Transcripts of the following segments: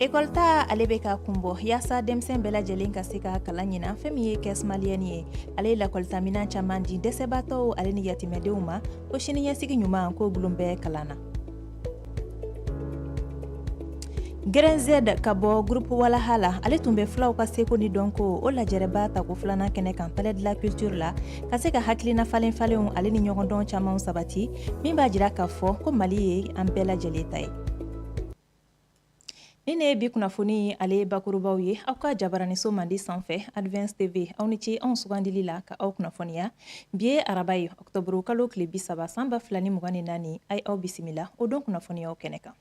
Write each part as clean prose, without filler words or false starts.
École ta ale be ka kumbo yasa demsen bela jelen ka se ka kalan ɲina fɛn min ye kɛs maliyɛni ye ale lakɔlita minan caman di dɛsɛbatɔw ale ni yatimɛdenw ma ko siniɲɛsigi ɲuman ko bulon bɛɛ kalan na. Gren Z ka bɔ groupe Walaha la ale tun bɛ filaw ka seko ni dɔn ko o lajɛrɛba ta ko filanan kɛnɛ kan palais de la culture la ka se ka hakilina falen-falenw ale ni ɲɔgɔndɔn camanw sabati min b'a jira k'a fɔ ko Mali ye an bɛɛ lajɛlen ta ye. Ni ne bi kunnafoni ale bakurubaw ye aw ka jabaraniso mandi sanfɛ Advance TV aw ni ce anw sugandili la ka aw kunnafoniya bi ye araba ye oktoburu kalo tile 30 san 2024 ay aw bisimila o don kunnafoniyaw kɛnɛ kan.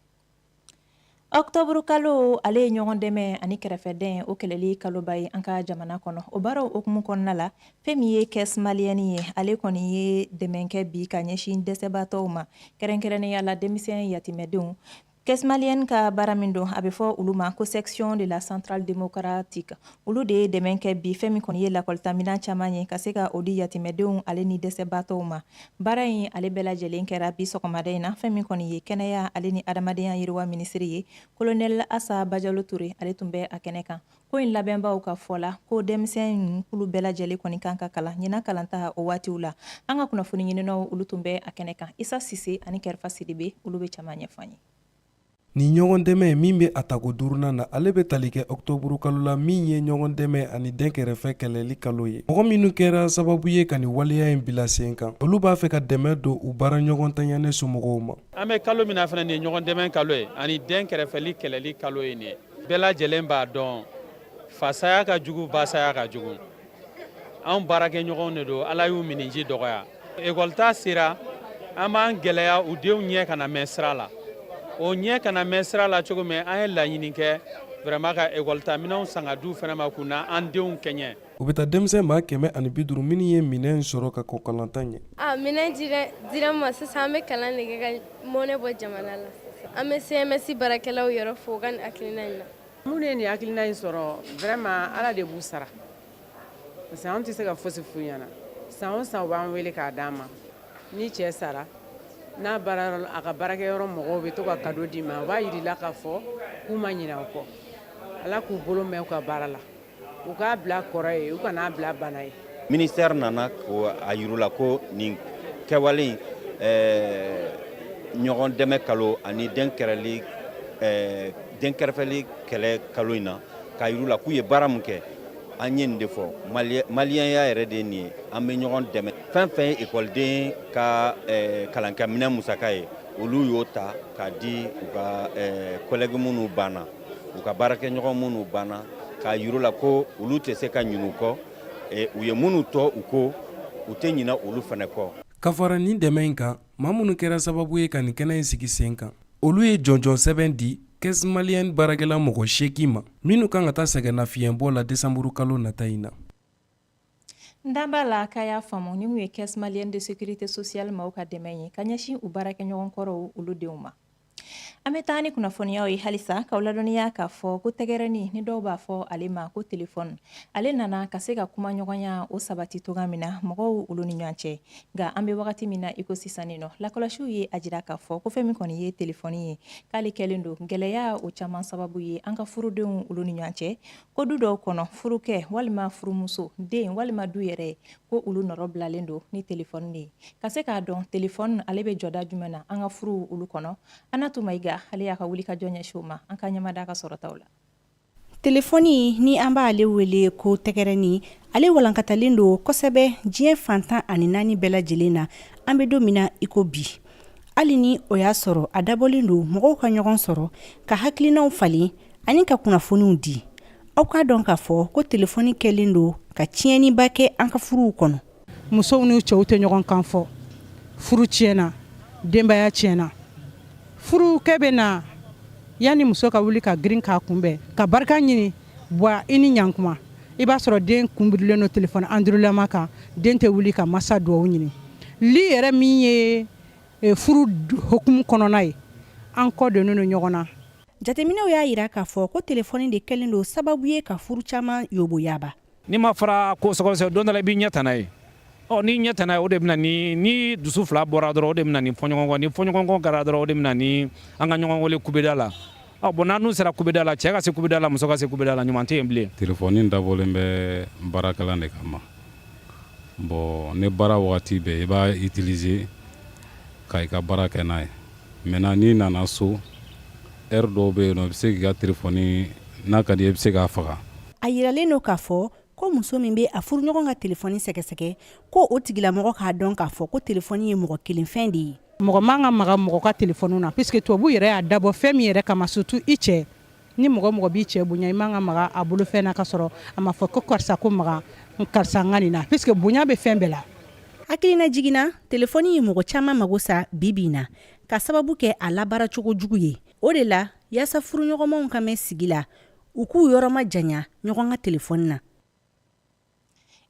Oktoburu kalo ale ye ɲɔgɔn dɛmɛ ani kɛrɛfɛdɛn o kɛlɛli kaloba ye an ka jamana kɔnɔ o baaraw okumu kɔnɔna la fɛn min ye kɛs maliyɛni ye ale kɔni ye dɛmɛkɛ bi ka ɲɛsin dɛsɛbatɔw ma kɛrɛnkɛrɛnnenya la denmisɛn yatimɛdenw. Kɛs maliyɛni ka baara min don a bɛ fɔ olu ma ko section de la centrale démocratique olu de ye dɛmɛ kɛ bi fɛn min kɔni ye lakɔlita minan caman ye ka se ka o di yatimɛdenw ale ni dɛsɛbatɔw ma baara in ale bɛɛ lajɛlen kɛra bi sɔgɔmada in na fɛn min kɔni ye kɛnɛya ale ni adamadenya yiriwa minisiri ye colonel Asa Bajalo Ture ale tun bɛ a kɛnɛ kan ko in labɛnbaw ka fɔ la ko denmisɛn kulu bɛɛ lajɛlen kɔni kan ka kalan ɲina kalanta o waatiw la an ka kunnafoni ɲininaw olu tun bɛ a kɛnɛ kan Isa Sise ani Kɛrfa Sidibe olu bɛ caman ɲɛfɔ ye. Ni ɲɔgɔn dɛmɛ min bɛ a tako duurunan na ale bɛ tali kɛ oktoburu kalo la min ye ɲɔgɔn dɛmɛ ani den kɛrɛfɛ kɛlɛli kalo ye mɔgɔ minnu kɛra sababu ye ka nin waleya in bila sen kan olu b'a fɛ ka dɛmɛ don u baara ɲɔgɔn tanyane somɔgɔw ma. An bɛ kalo min fana nin ɲɔgɔn dɛmɛ kalo ye ani den kɛrɛfɛli kɛlɛli kalo ye nin bɛɛ lajɛlen b'a dɔn fasaya ka jugu basaya ka jugu anw baarakɛ ɲɔgɔnw de don ala y'u miniji dɔgɔya école sera an b'an gɛlɛya u denw ɲɛ kana mɛn sira la o ɲɛ kana mɛn sira la cogo min an ye laɲini kɛ vraiment ka école minɛnw san ka du fana ma kun na an denw kɛɲɛ. U bɛ taa denmisɛn maa 150 minnu ye minɛn sɔrɔ ka kɔ kalanta ɲɛ. Minɛn dira ma sisan an bɛ kalan de kɛ ka mɔnɛ bɔ jamana la an bɛ CMS baarakɛlaw yɔrɔ fo ka nin hakilina in na. Minnu ye nin hakilina in sɔrɔ vraiment ala de b'u sara parce que an tɛ se ka fosi f'u ɲɛna san o san u b'an wele k'a d'an ma ni cɛ sara n'a baara a ka baarakɛyɔrɔ mɔgɔw bɛ to ka cadeau di ma u b'a yir'i la k'a fɔ k'u ma ɲinɛ u kɔ ala k'u bolo mɛn u ka baara la u k'a bila kɔrɔ ye u kan'a bila bana ye. Ministère nana ko a yiru la ko nin kɛwale ɲɔgɔn dɛmɛ kalo ani den kɛrɛfɛli kɛlɛ kalo in na k'a yiru la k'u ye baara min kɛ an ye nin de fɔ maliyɛnya yɛrɛ de ye nin ye an bɛ ɲɔgɔn dɛmɛ fɛn fɛn ye ekɔliden ka kalankɛminɛn musaka ye olu y'o ta k'a di u ka collègue minnu banna u ka baarakɛɲɔgɔn minnu banna k'a yiru la ko olu tɛ se ka ɲinɛ u kɔ u ye minnu tɔ u ko u tɛ ɲinɛ olu fana kɔ. Ka fara nin dɛmɛ in kan maa minnu kɛra sababu ye ka nin kɛnɛ in sigi sen kan olu ye jɔnjɔn sɛbɛn di kɛs maliyɛni baarakɛla mɔgɔ 8 ma minnu kan ka taa sɛgɛnnafiɲɛbɔ la desanburu kalo nata in na. N dan b'a la k'a y'a faamu ni mun ye Caisse Malienne de Sécurité Sociale maaw ka dɛmɛ ye ka ɲɛsin u baarakɛɲɔgɔn kɔrɔw olu denw ma. An bɛ taa ni kunnafoniyaw ye halisa k'aw ladɔnniya k'a fɔ ko tɛgɛrɛni ni dɔw b'a fɔ ale ma ko téléphone ale nana ka se ka kuma ɲɔgɔnya o sabati toga min na mɔgɔw olu ni ɲɔgɔn cɛ nka an bɛ wagati min na i ko sisan nɔ lakɔlɔsiw ye a jira k'a fɔ ko fɛn min kɔni ye téléphone ye k'ale kɛlen don gɛlɛya o caman sababu ye an ka furudenw olu ni ɲɔgɔn cɛ ko du dɔw kɔnɔ furukɛ walima furumuso den walima du yɛrɛ ko olu nɔrɔ bilalen don ni téléphone de ye ka se k'a dɔn téléphone ale bɛ jɔda jumɛn na an ka furu olu kɔnɔ Anatu Mayiga ale y'a ka wuli ka jɔ ɲɛsin o ma an ka ɲɛmada ka sɔrɔtaw la. Telefoni ni an b'ale wele ko tɛgɛrɛni ale walankatalen don kosɛbɛ diɲɛ fantan ani 4 bɛɛ lajɛlen na an bɛ don min na iko bi hali ni o y'a sɔrɔ a dabɔlen don mɔgɔw ka ɲɔgɔn sɔrɔ ka hakilinaw falen ani ka kunnafoniw di aw k'a dɔn k'a fɔ ko telefoni kɛlen don ka tiɲɛniba kɛ an ka furuw kɔnɔ. Musow ni cɛw tɛ ɲɔgɔn kan fɔ furu tiɲɛna denbaya tiɲɛna furu kɛ bɛ na yani muso ka wuli ka girin k'a kunbɛn ka barika ɲini bwa i ni ɲankuma i b'a sɔrɔ den kunbirilen no téléphone andurulama kan den tɛ wuli ka masa duwawu ɲini li yɛrɛ min ye furu hokumu kɔnɔna ye an kɔ donnen no ɲɔgɔn na. Jateminɛw y'a yira k'a fɔ ko telefoni de kɛlen don sababu ye ka furu caman yoboyaba. Ni ma fara ko sɔgɔsɛ don dɔ la i b'i ɲɛ tana ye ni ɲɛ tana ye o de bɛna ni dusu fila bɔra dɔrɔn o de bɛna ni fɔɲɔgɔnkɔ ni fɔɲɔgɔnkɔ kɛra dɔrɔn o de bɛna ni an ka ɲɔgɔn wele kubeda la bon n'a dun sera kubeda la cɛ ka se kubeda la muso ka se kubeda la ɲuman tɛ yen bilen. Telefɔni dabɔlen bɛ baarakɛla de kama. Bon ne baara wagati bɛɛ i b'a utiliser ka i ka baara kɛ n'a ye. Maintenant n'i nana so heure dɔw bɛ yen nɔ i bɛ se k'i ka telefɔni n'a ka di i bɛ se k'a faga. A yiralen don k'a fɔ ko muso min bɛ a furuɲɔgɔn ka telefɔni sɛgɛsɛgɛ ko o tigilamɔgɔ k'a dɔn k'a fɔ ko telefɔni ye mɔgɔ kelenfɛn de ye. Mɔgɔ man ka maga mɔgɔ ka telefɔni na puisque tubabu yɛrɛ y'a dabɔ fɛn min yɛrɛ kama surtout i cɛ. Ni mɔgɔ b'i cɛ bonya i man ka maga a bolo fɛn na ka sɔrɔ a ma fɔ ko karisa ko maga karisa n ka nin na puisque bonya bɛ fɛn bɛɛ la. Hakilina jiginna telefɔni ye mɔgɔ caman mago sa bi na ka sababu kɛ a labaara cogo jugu ye. O de la yaasa furuɲɔgɔnmanw ka mɛn sigi la u k'u yɔrɔ ma janya ɲɔgɔn ka telefɔni na.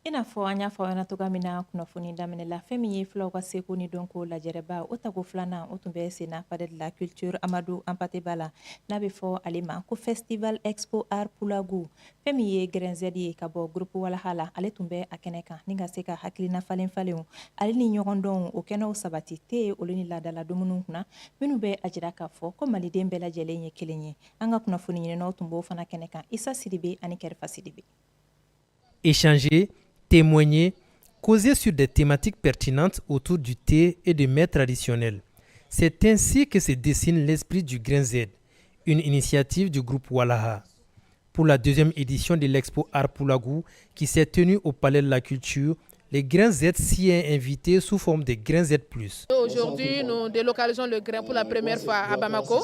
I n'a fɔ an y'a fɔ aw ɲɛna cogoya min na kunnafoni daminɛ la fɛn min ye filaw ka seko ni dɔnko lajɛrɛba o tako filanan o tun bɛ senna palais de la culture Amadou Hampâté-Bâ la n'a bɛ fɔ ale ma ko festival expo art Pulagu fɛn min ye Grɛnzɛd ye ka bɔ groupe Walaha la ale tun bɛ a kɛnɛ kan ni ka se ka hakilina falen-falenw ale ni ɲɔgɔndɔnw o kɛnɛw sabati tɛ olu ni laadala dumuniw kunna minnu bɛ a jira k'a fɔ ko maliden bɛɛ lajɛlen ye kelen ye an ka kunnafoni ɲininaw tun b'o fana kɛnɛ kan Isa Sidibe ani Kɛrifa Sidibe. Échanger, témoigner, causer sur des thématiques pertinentes autour du thé et des mets traditionnels. C'est ainsi que se dessine l'esprit du Grain Z, une initiative du groupe Walaha. Pour la deuxième édition de l'expo Art Pulagu qui s'est tenue au Palais de la Culture, les Grain Z s'y est invité sous forme de Grain Z+. Aujourd'hui, nous délocalisons le grain pour la première fois à Bamako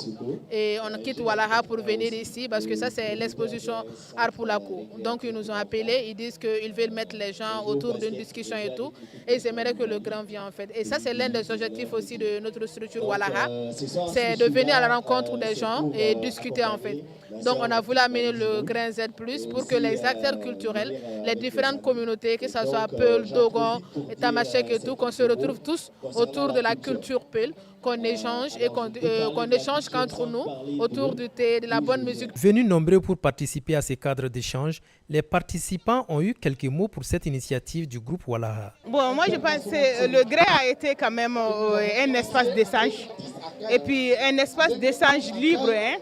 et on quitte Walaha pour venir ici parce que ça c'est l'exposition Art Pulagu. Donc ils nous ont appelés, ils disent qu'ils veulent mettre les gens autour d'une discussion et tout et ils aimeraient que le grain vienne en fait. Et ça c'est l'un des objectifs aussi de notre structure Walaha, c'est de venir à la rencontre des gens et discuter en fait. Donc on a voulu amener le Grain Z+, pour que les acteurs culturels, les différentes communautés, que ce soit Peul, Dogon, Tamashek et tout, qu'on se retrouve tous autour de la culture Peul, qu'on échange et qu'on échange qu'entre nous autour du thé, de la bonne musique. Venus nombreux pour participer à ces cadres d'échange, les participants ont eu quelques mots pour cette initiative du groupe Walaha. Bon, moi je pense que le grain a été quand même un espace d'échange et puis un espace d'échange libre, hein.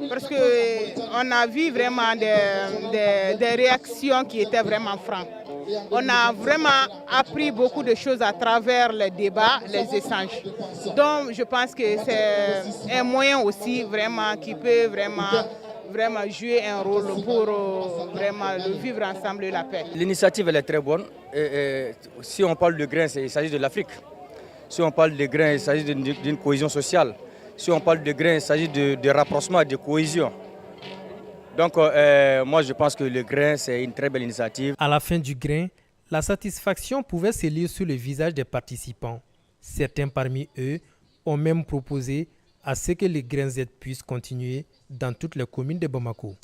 Parce qu'on a vu vraiment des réactions qui étaient vraiment franches. On a vraiment appris beaucoup de choses à travers les débats, les échanges. Donc je pense que c'est un moyen aussi vraiment qui peut vraiment jouer un rôle pour vraiment le vivre ensemble et la paix. L'initiative elle est très bonne. Si on parle de grains, il s'agit de l'Afrique. Si on parle de grains, il s'agit d'une cohésion sociale. Si on parle de grains, il s'agit de rapprochement, de cohésion. Donc moi je pense que le grain c'est une très belle initiative. À la fin du grain, la satisfaction pouvait se lire sur le visage des participants. Certains parmi eux ont même proposé à ce que le Grain Z puisse continuer dans toutes les communes de Bamako.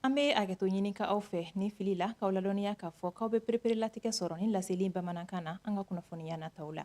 An bɛ hakɛto ɲini ka aw fɛ ni fili la k'aw ladɔnniya k'a fɔ k'aw bɛ perepere-latigɛ sɔrɔ ni laseli bamanankan na an ka kunnafoniya nataw la.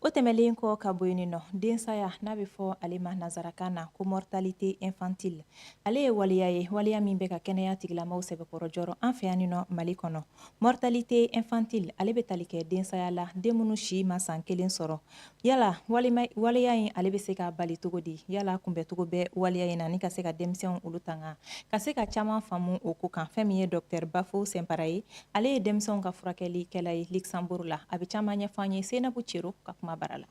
O tɛmɛlen kɔ ka bɔ yen nɔ densaya n'a bɛ fɔ ale ma nazarakan na ko mortalité infantile ale ye waleya ye waleya min bɛ ka kɛnɛya tigilamaw sɛbɛkɔrɔ jɔrɔ an fɛ yan nɔ Mali kɔnɔ. Mortalité infantile ale bɛ tali kɛ densaya la den minnu si ma san 1 sɔrɔ. Yala waleya in ale bɛ se ka bali cogo di? Yala kunbɛcogo bɛ waleya in na ni ka se ka denmisɛnw olu tanga ka se ka caman faamu o ko kan. Fɛn min ye Dr Bafo Sɛnpara ye ale ye denmisɛnw ka furakɛlikɛla ye Luxembourg la. A bɛ caman ɲɛfɔ an ye Senabu Cero ka kuma bara la.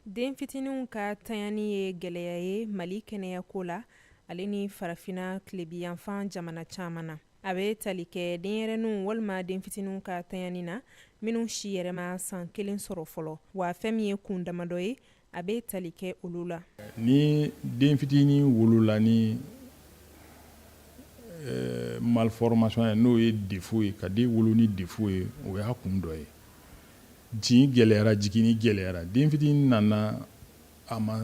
Den fitininw ka tanyani ye gɛlɛya ye Mali kɛnɛyako la ale ni farafina tilebiyanfan jamana caman na. A bɛ tali kɛ denyɛrɛninw walima den fitininw ka tanyani na minnu si yɛrɛ ma san 1 sɔrɔ fɔlɔ wa fɛn min ye kun damadɔ ye a bɛ tali kɛ olu la. Ni den fitinin wolola ni malformation ye n'o ye défaut ye ka den wolo ni défaut ye o y'a kun dɔ ye. Jin gɛlɛyara jigini gɛlɛyara den fitinin nana a ma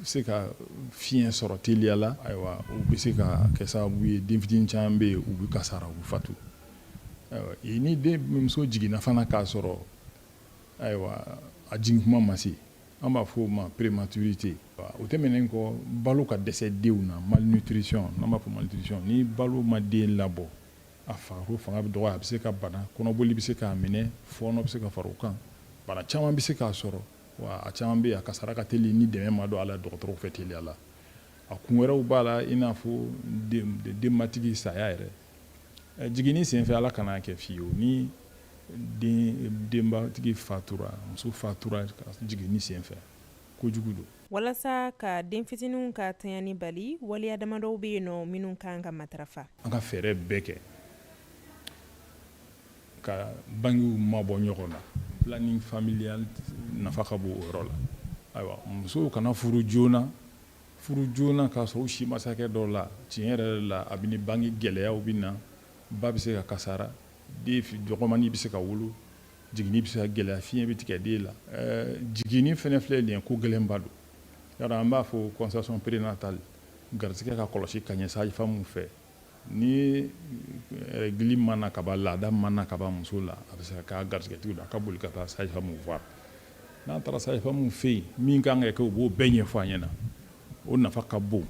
se ka fiɲɛ sɔrɔ teliya la ayiwa u bɛ se ka kɛ sababu ye den fitinin caman bɛ yen u bɛ kasara u bɛ fatu ayiwa ni den muso jiginna fana k'a sɔrɔ ayiwa a jigin kuma ma se an b'a fɔ o ma prématurité o tɛmɛnen kɔ balo ka dɛsɛ denw na malnutrition n'an b'a fɔ malnutrition ni balo ma den labɔ a farikolo fanga bɛ dɔgɔya a bɛ se ka bana kɔnɔboli bɛ se k'a minɛ fɔɔnɔ bɛ se ka fara o kan bana caman bɛ se k'a sɔrɔ wa a caman bɛ yen a kasara ka teli ni dɛmɛ ma don a la dɔgɔtɔrɔw fɛ teliya la a kun wɛrɛw b'a la i n'a fɔ denbatigi saya yɛrɛ jiginni senfɛ ala kana kɛ fiyewu ni denbatigi fatura muso fatura jiginni senfɛ kojugu don. walasa ka den fitininw ka tanyani bali waliya damadɔw bɛ yen nɔ minnu kan ka matarafa. an ka fɛɛrɛ bɛɛ kɛ ka bangew mabɔ ɲɔgɔn na planning familial nafa ka bon o yɔrɔ la ayiwa musow kana furu joona k'a sɔrɔ u si masakɛ dɔw la tiɲɛ yɛrɛ la a bɛ ni bange gɛlɛyaw bɛ na ba bɛ se ka kasara den dɔgɔmani bɛ se ka wolo jiginni bɛ se ka gɛlɛya fiɲɛ bɛ tigɛ den la jiginni fɛnɛ filɛ nin ye ko gɛlɛnba don yɔrɔ an b'a fɔ conception prénatale garisigɛ ka kɔlɔsi ka ɲɛ sage-femme fɛ ni règle mana ka ban laada mana ka ban muso la a bɛ se ka k'a garisigɛtigiw la a ka boli ka taa sage-femme voir n'a taara sage-femme fɛ yen min kan ka kɛ o b'o bɛɛ ɲɛfɔ a ɲɛna o nafa ka bon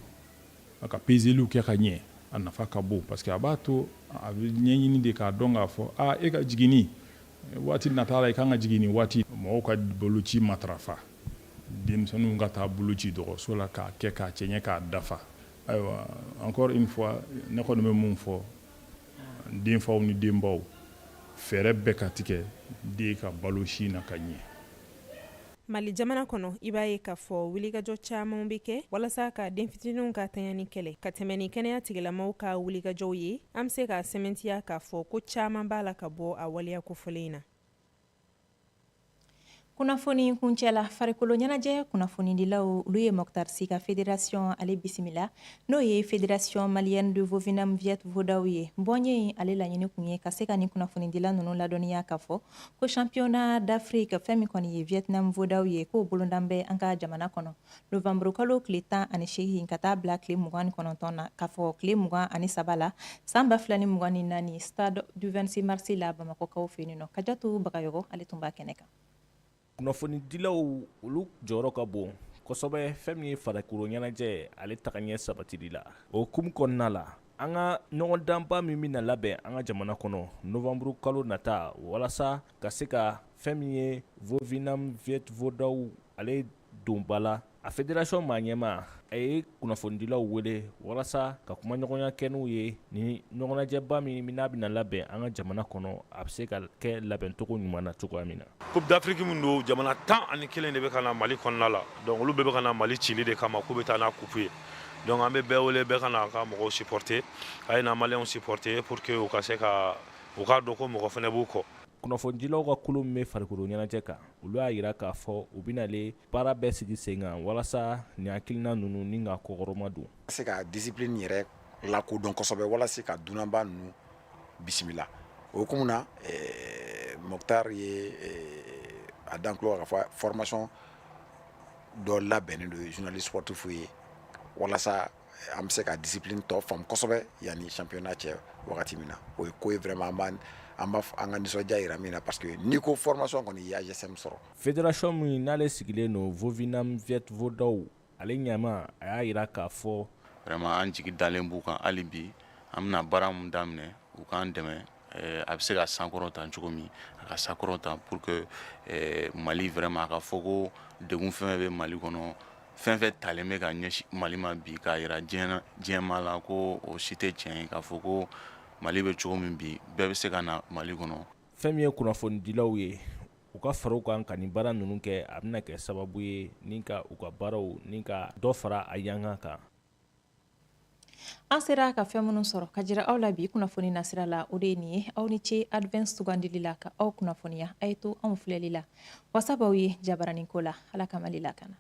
a ka peseliw kɛ ka ɲɛ a nafa ka bon parce que a b'a to a bɛ ɲɛɲini de k'a dɔn k'a fɔ e ka jiginni waati nata la i kan ka jiginni waati mɔgɔw ka boloci matarafa denmisɛnninw ka taa boloci dɔgɔtɔrɔso la k'a kɛ k'a cɛɲɛ k'a dafa ayiwa encore une fois ne kɔni bɛ mun fɔ denfaw ni denbaw fɛɛrɛ bɛɛ ka tigɛ den ka balo sin na ka ɲɛ. Mali jamana kɔnɔ i b'a ye k'a fɔ wulikajɔ caman bɛ kɛ walasa ka den fitininw ka tanyani kɛlɛ ka tɛmɛ ni kɛnɛya tigilamɔgɔw ka wulikajɔw ye an bɛ se ka sɛmɛntiya k'a fɔ ko caman b'a la ka bɔ a waleya kofɔlen in na. Kunnafoni kuncɛla farikolo ɲɛnajɛ kunnafonidilaw olu ye Mokhtar Si ka fédération ale bisimila n'o ye fédération malienne de Vovinam Viet Vodaw ye bɔnɲɛ ale laɲini kun ye ka se ka ni kunnafonidila ninnu ladɔnniya k'a fɔ ko championnat d'Afrique fɛn min kɔni ye Vietnam Vodaw ye k'o bolodan bɛ an ka jamana kɔnɔ novembre kalo tile 18 ka taa bila tile 29 na k'a fɔ tile 23 la san 2024 stade du 26 mars la Bamakɔkaw fɛ yen nɔ Kajatu Bagayɔgɔ ale tun b'a kɛnɛ kan. Kunnafonidilaw olu jɔyɔrɔ ka bon kosɛbɛ fɛn min ye farikolo ɲɛnajɛ ale tagaɲɛ sabatili la o hukumu kɔnɔna la an ka ɲɔgɔndanba min bɛna labɛn an ka jamana kɔnɔ novembre kalo nata walasa ka se ka fɛn min ye Vovinam Viet Vodaw ale donba la a fédération maa ɲɛma a ye kunnafonidilaw wele walasa ka kuma ɲɔgɔnya kɛ n'u ye ni ɲɔgɔnnajɛba min n'a bɛna labɛn an ka jamana kɔnɔ a bɛ se ka kɛ labɛncogo ɲuman na cogoya min na. Coupe d'Afrique min don jamana 11 de bɛ ka na Mali kɔnɔna la donc olu bɛɛ bɛ ka na Mali cili de kama k'u bɛ taa n'a coupe ye donc an bɛ bɛɛ wele bɛɛ ka na ka mɔgɔw supporter a ye na maliyɛnw supporter pour que u ka se ka u k'a dɔn ko mɔgɔ fana b'u kɔ. Kunnafonidilaw ka kulu min bɛ farikolo ɲɛnajɛ kan olu y'a jira k'a fɔ u bɛnale baara bɛɛ sigi sen kan walasa nin hakilina ninnu ni ka kɔkɔrɔma don. Ka se ka discipline yɛrɛ lakodɔn kosɛbɛ walasa ka dunanba ninnu bisimila o hukumu na Mokhtar ye a dan tulo ka fɔ formation dɔ labɛnnen don journaliste sportif ye walasa an bɛ se ka discipline tɔ faamu kosɛbɛ yanni championnat cɛ wagati min na o ye ko ye vraiment an ka nisɔndiya yira min na parce que n'i ko formation kɔni i ye AGSM sɔrɔ. Fédération min n'ale sigilen don Vovinam Viet Vodaw ale ɲɛma a y'a jira k'a fɔ vraiment an jigi dalen b'u kan hali bi an bɛna baara mun daminɛ u k'an dɛmɛ a bɛ se ka sankɔrɔta cogo min a ka sankɔrɔta pour que Mali vraiment a ka fɔ ko degun fɛn bɛ Mali kɔnɔ fɛn fɛn talen bɛ ka ɲɛsin Mali ma bi k'a jira diɲɛma la ko o si tɛ tiɲɛ ye k'a fɔ ko Mali bɛ cogo min bi bɛɛ bɛ se ka na Mali kɔnɔ. Fɛn min ye kunnafonidilaw ye u ka fara u kan ka nin baara ninnu kɛ a bɛna kɛ sababu ye ni ka u ka baaraw ni ka dɔ fara a yankan kan. An sera ka fɛn minnu sɔrɔ ka jira aw la bi kunnafoni nasira la o de ye nin ye aw ni ce advance sugandili la ka aw kunnafoniya a ye to anw filɛli la wasabaw ye jabaranin ko la ala ka Mali lakana.